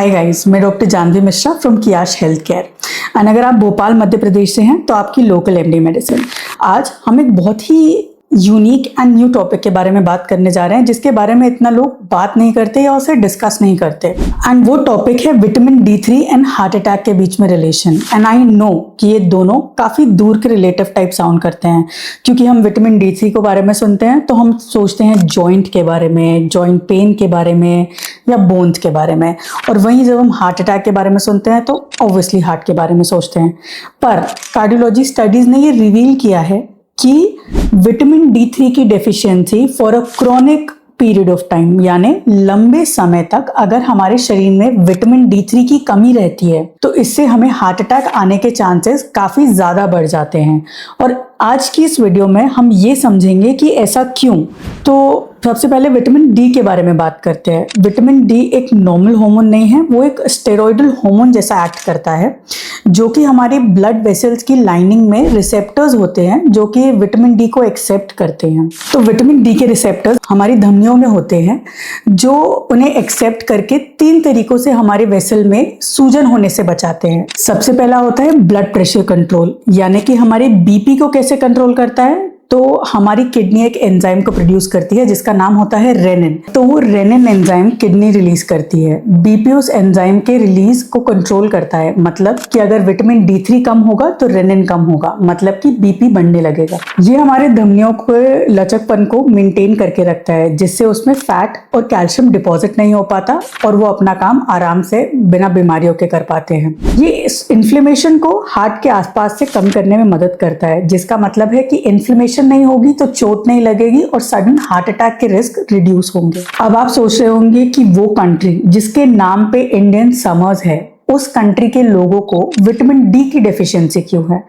हाय guys, मैं doctor Janvi Mishra from Kiyash health care. And अगर आप भोपाल मध्य प्रदेश से हैं तो आपकी लोकल एमडी मेडिसिन। आज हम एक बहुत ही यूनिक एंड न्यू टॉपिक के बारे में बात करने जा रहे हैं, जिसके बारे में इतना लोग बात नहीं करते या उसे डिस्कस नहीं करते। एंड वो टॉपिक है vitamin D3 and heart attack के बीच में रिलेशन। एंड आई नो कि ये दोनों काफी दूर के रिलेटिव टाइप साउंड करते हैं, क्योंकि हम विटामिन D3 के बारे में सुनते हैं तो हम सोचते हैं जॉइंट के बारे में, जॉइंट पेन के बारे में या बोन्स के बारे में, और वहीं जब हम हार्ट अटैक के बारे में सुनते हैं तो ऑब्वियसली हार्ट के बारे में सोचते हैं। पर कार्डियोलॉजी स्टडीज ने ये रिवील किया है कि विटामिन D3 की deficiency for a chronic period of time, यानी लंबे समय तक अगर हमारे शरीर में विटामिन D3 की कमी रहती है तो इससे हमें हार्ट अटैक आने के चांसेस काफी ज्यादा बढ़ जाते हैं। और आज की इस वीडियो में हम ये समझेंगे कि ऐसा क्यों। तो सबसे पहले विटामिन D के बारे में बात करते हैं। विटामिन D एक नॉर्मल हार्मोन नहीं है, वो एक स्टेरॉइडल हार्मोन जैसा एक्ट करता है, जो कि हमारी ब्लड वेसल्स की लाइनिंग में रिसेप्टर्स होते हैं जो कि विटामिन D को एक्सेप्ट करते हैं। तो विटामिन D के रिसेप्टर्स हमारी धमनियों में होते हैं, जो उन्हें एक्सेप्ट करके 3 तरीकों से हमारे वेसल में सूजन होने से बचाते हैं। सबसे पहला होता है ब्लड प्रेशर कंट्रोल, यानी कि हमारे बीपी को कैसे कंट्रोल करता है। तो हमारी किडनी एक एंजाइम को प्रोड्यूस करती है जिसका नाम होता है रेनिन। तो वो रेनिन एंजाइम किडनी रिलीज करती है। बीपी उस एंजाइम के रिलीज को कंट्रोल करता है, मतलब कि अगर विटामिन D3 कम होगा तो रेनिन कम होगा, मतलब कि बीपी बढ़ने लगेगा। ये हमारे धमनियों के लचकपन को मेंटेन करके रखता है, जिससे उसमें फैट और कैल्शियम डिपॉजिट नहीं हो पाता और वो अपना काम आराम से बिना बीमारियों के कर पाते हैं। ये इस इन्फ्लेमेशन को हार्ट के आसपास से कम करने में मदद करता है, जिसका मतलब है कि इन्फ्लेमेशन नहीं होगी तो चोट नहीं लगेगी और सडन हार्ट अटैक के रिस्क रिड्यूस होंगे। अब आप सोच रहे होंगे कि वो कंट्री जिसके नाम पे इंडियन समर्स है, उस कंट्री के लोगों को विटामिन D की डेफिशिएंसी क्यों है।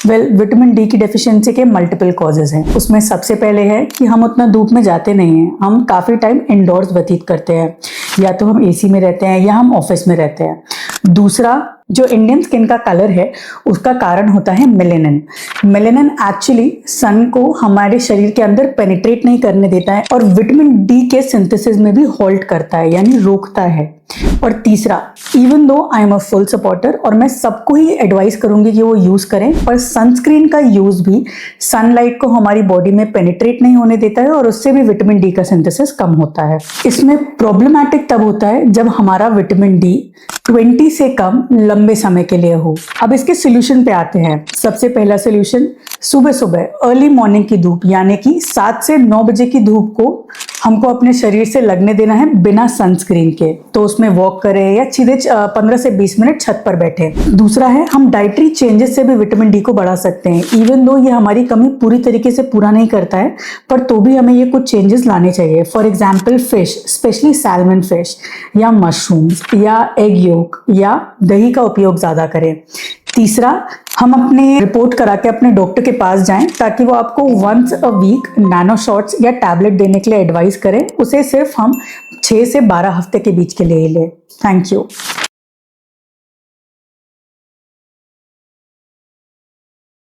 वेल, विटामिन D की डेफिशिएंसी के मल्टीपल कॉजेज हैं। उसमें सबसे पहले है कि हम उतना धूप में जाते नहीं हैं, हम काफी टाइम इंडोर्स व्यतीत करते हैं, या तो हम AC में रहते हैं या हम ऑफिस में रहते हैं। दूसरा, जो इंडियन स्किन का कलर है उसका कारण होता है मेलेनिन। मेलेनिन एक्चुअली सन को हमारे शरीर के अंदर पेनिट्रेट नहीं करने देता है और विटामिन D के सिंथेसिस में भी होल्ड करता है, यानी रोकता है। और तीसरा, even though I am a full supporter और मैं सबको ही एडवाइस करूंगी कि वो यूज करें, पर सनस्क्रीन का यूज भी सनलाइट को हमारी बॉडी में पेनिट्रेट नहीं होने देता है और उससे भी विटामिन D का सिंथेसिस कम होता है। इसमें प्रॉब्लमैटिक तब होता है जब हमारा विटामिन D 20 से कम लंबे समय के लिए हो। अब इसके सोल्यूशन पे आते हैं। सबसे पहला सोल्यूशन, सुबह सुबह अर्ली मॉर्निंग की धूप, यानी कि 7 से 9 बजे की धूप को हमको अपने शरीर से लगने देना है बिना सनस्क्रीन के। तो उसमें वॉक करें या सीधे 15 से 20 मिनट छत पर बैठे। दूसरा है, हम डाइटरी चेंजेस से भी विटामिन D को बढ़ा सकते हैं। इवन दो ये हमारी कमी पूरी तरीके से पूरा नहीं करता है, पर तो भी हमें ये कुछ चेंजेस लाने चाहिए। For example, fish, specially salmon fish या मशरूम्स या एग योक या दही का उपयोग ज्यादा करें। तीसरा, हम अपने रिपोर्ट करा के अपने डॉक्टर के पास जाएं ताकि वो आपको once a week nano shots या टैबलेट देने के लिए एडवाइस करें। उसे सिर्फ हम 6 से 12 हफ्ते के बीच के लिए ही लें। Thank you.